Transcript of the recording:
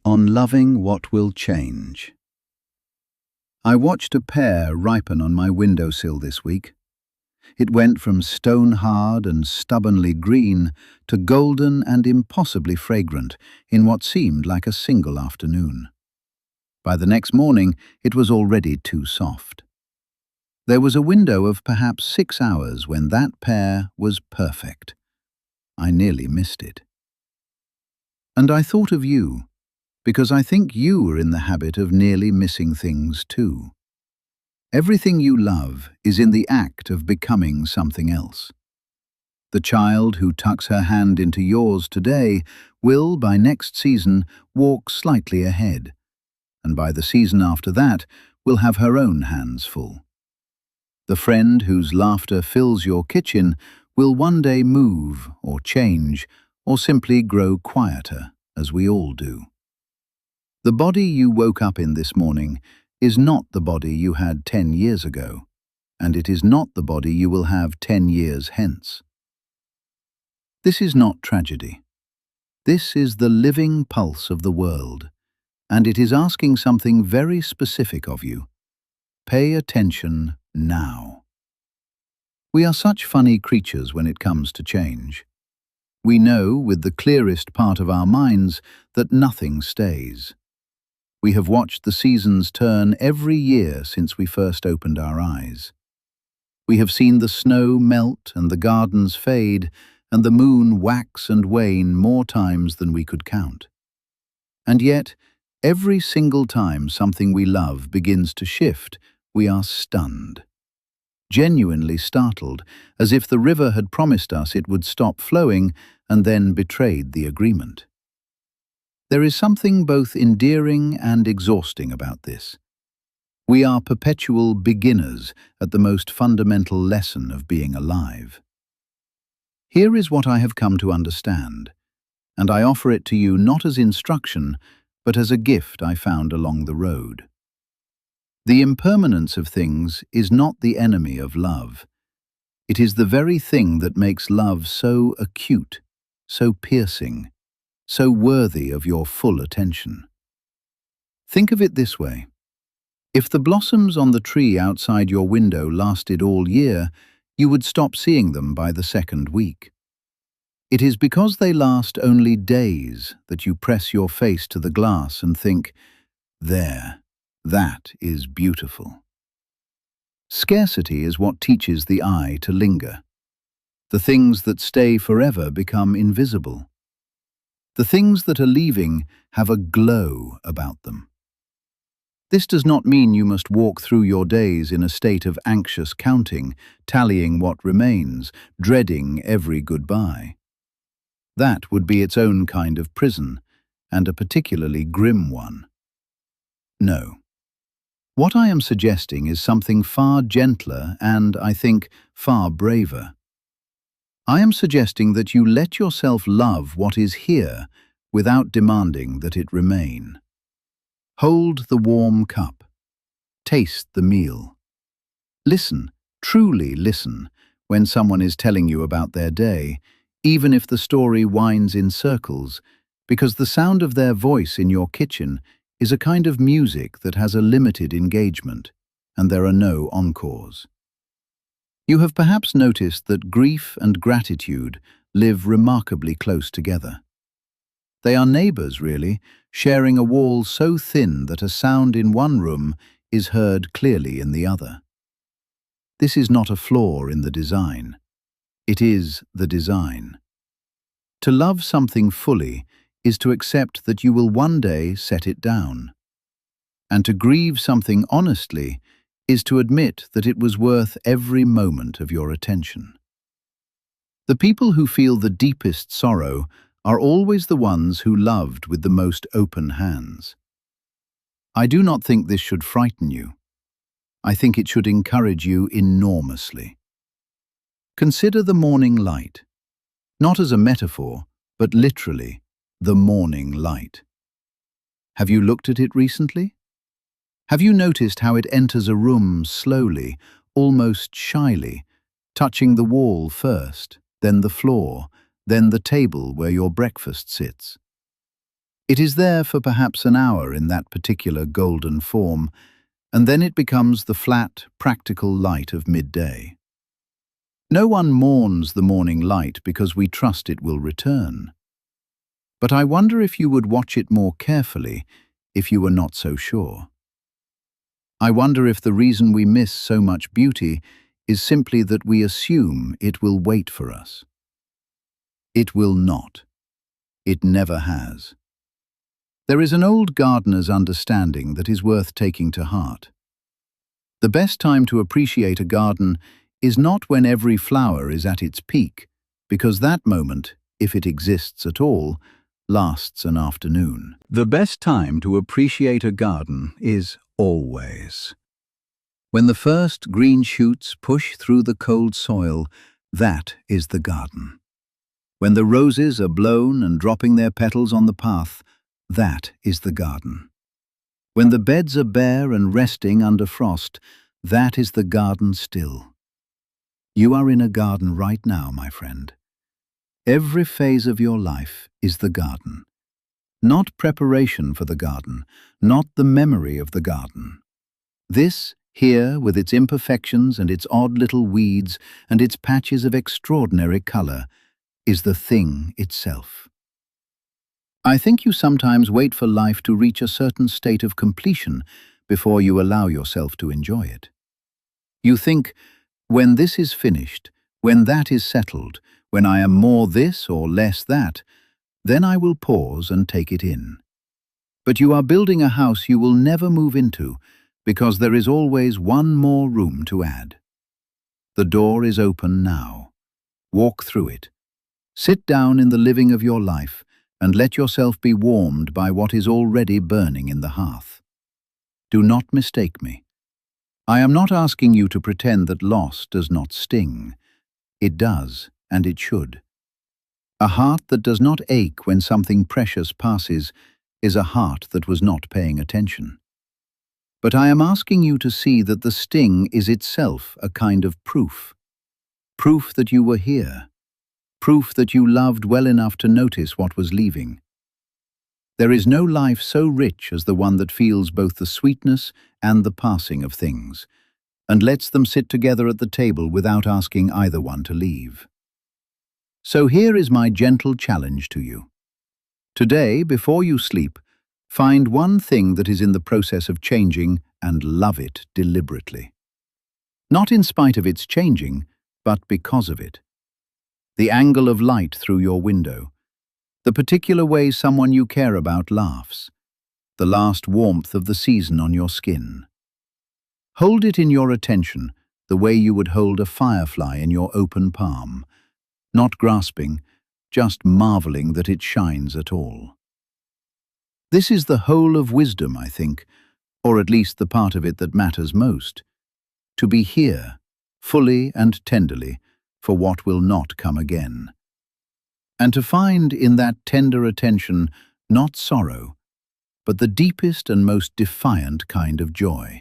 On loving what will change. I watched a pear ripen on my windowsill this week. It went from stone-hard and stubbornly green to golden and impossibly fragrant in what seemed like a single afternoon. By the next morning, it was already too soft. There was a window of perhaps 6 hours when that pear was perfect. I nearly missed it. And I thought of you, because I think you are in the habit of nearly missing things too. Everything you love is in the act of becoming something else. The child who tucks her hand into yours today will, by next season, walk slightly ahead, and by the season after that, will have her own hands full. The friend whose laughter fills your kitchen will one day move or change or simply grow quieter, as we all do. The body you woke up in this morning is not the body you had 10 years ago, and it is not the body you will have 10 years hence. This is not tragedy. This is the living pulse of the world, and it is asking something very specific of you. Pay attention now. We are such funny creatures when it comes to change. We know with the clearest part of our minds that nothing stays. We have watched the seasons turn every year since we first opened our eyes. We have seen the snow melt and the gardens fade and the moon wax and wane more times than we could count. And yet, every single time something we love begins to shift, we are stunned. Genuinely startled, as if the river had promised us it would stop flowing and then betrayed the agreement. There is something both endearing and exhausting about this. We are perpetual beginners at the most fundamental lesson of being alive. Here is what I have come to understand, and I offer it to you not as instruction, but as a gift I found along the road. The impermanence of things is not the enemy of love. It is the very thing that makes love so acute, so piercing, so worthy of your full attention. Think of it this way. If the blossoms on the tree outside your window lasted all year, you would stop seeing them by the second week. It is because they last only days that you press your face to the glass and think, "There, that is beautiful." Scarcity is what teaches the eye to linger. The things that stay forever become invisible. The things that are leaving have a glow about them. This does not mean you must walk through your days in a state of anxious counting, tallying what remains, dreading every goodbye. That would be its own kind of prison, and a particularly grim one. No. What I am suggesting is something far gentler and, I think, far braver. I am suggesting that you let yourself love what is here without demanding that it remain. Hold the warm cup. Taste the meal. Listen, truly listen, when someone is telling you about their day, even if the story winds in circles, because the sound of their voice in your kitchen is a kind of music that has a limited engagement, and there are no encores. You have perhaps noticed that grief and gratitude live remarkably close together. They are neighbors, really, sharing a wall so thin that a sound in one room is heard clearly in the other. This is not a flaw in the design. It is the design. To love something fully is to accept that you will one day set it down. And to grieve something honestly is to admit that it was worth every moment of your attention. The people who feel the deepest sorrow are always the ones who loved with the most open hands. I do not think this should frighten you. I think it should encourage you enormously. Consider the morning light, not as a metaphor, but literally, the morning light. Have you looked at it recently? Have you noticed how it enters a room slowly, almost shyly, touching the wall first, then the floor, then the table where your breakfast sits? It is there for perhaps an hour in that particular golden form, and then it becomes the flat, practical light of midday. No one mourns the morning light because we trust it will return. But I wonder if you would watch it more carefully if you were not so sure. I wonder if the reason we miss so much beauty is simply that we assume it will wait for us. It will not. It never has. There is an old gardener's understanding that is worth taking to heart. The best time to appreciate a garden is not when every flower is at its peak, because that moment, if it exists at all, lasts an afternoon. The best time to appreciate a garden is always. When the first green shoots push through the cold soil, that is the garden. When the roses are blown and dropping their petals on the path, that is the garden. When the beds are bare and resting under frost, that is the garden still. You are in a garden right now, my friend. Every phase of your life is the garden. Not preparation for the garden, not the memory of the garden. This, here, with its imperfections and its odd little weeds and its patches of extraordinary color, is the thing itself. I think you sometimes wait for life to reach a certain state of completion before you allow yourself to enjoy it. You think, when this is finished, when that is settled, when I am more this or less that, then I will pause and take it in. But you are building a house you will never move into because there is always one more room to add. The door is open now. Walk through it. Sit down in the living of your life and let yourself be warmed by what is already burning in the hearth. Do not mistake me. I am not asking you to pretend that loss does not sting. It does, and it should. A heart that does not ache when something precious passes is a heart that was not paying attention. But I am asking you to see that the sting is itself a kind of proof. Proof that you were here. Proof that you loved well enough to notice what was leaving. There is no life so rich as the one that feels both the sweetness and the passing of things, and lets them sit together at the table without asking either one to leave. So here is my gentle challenge to you. Today, before you sleep, find one thing that is in the process of changing and love it deliberately. Not in spite of its changing, but because of it. The angle of light through your window, the particular way someone you care about laughs, the last warmth of the season on your skin. Hold it in your attention the way you would hold a firefly in your open palm, not grasping, just marveling that it shines at all. This is the whole of wisdom, I think, or at least the part of it that matters most. To be here, fully and tenderly, for what will not come again. And to find in that tender attention not sorrow, but the deepest and most defiant kind of joy.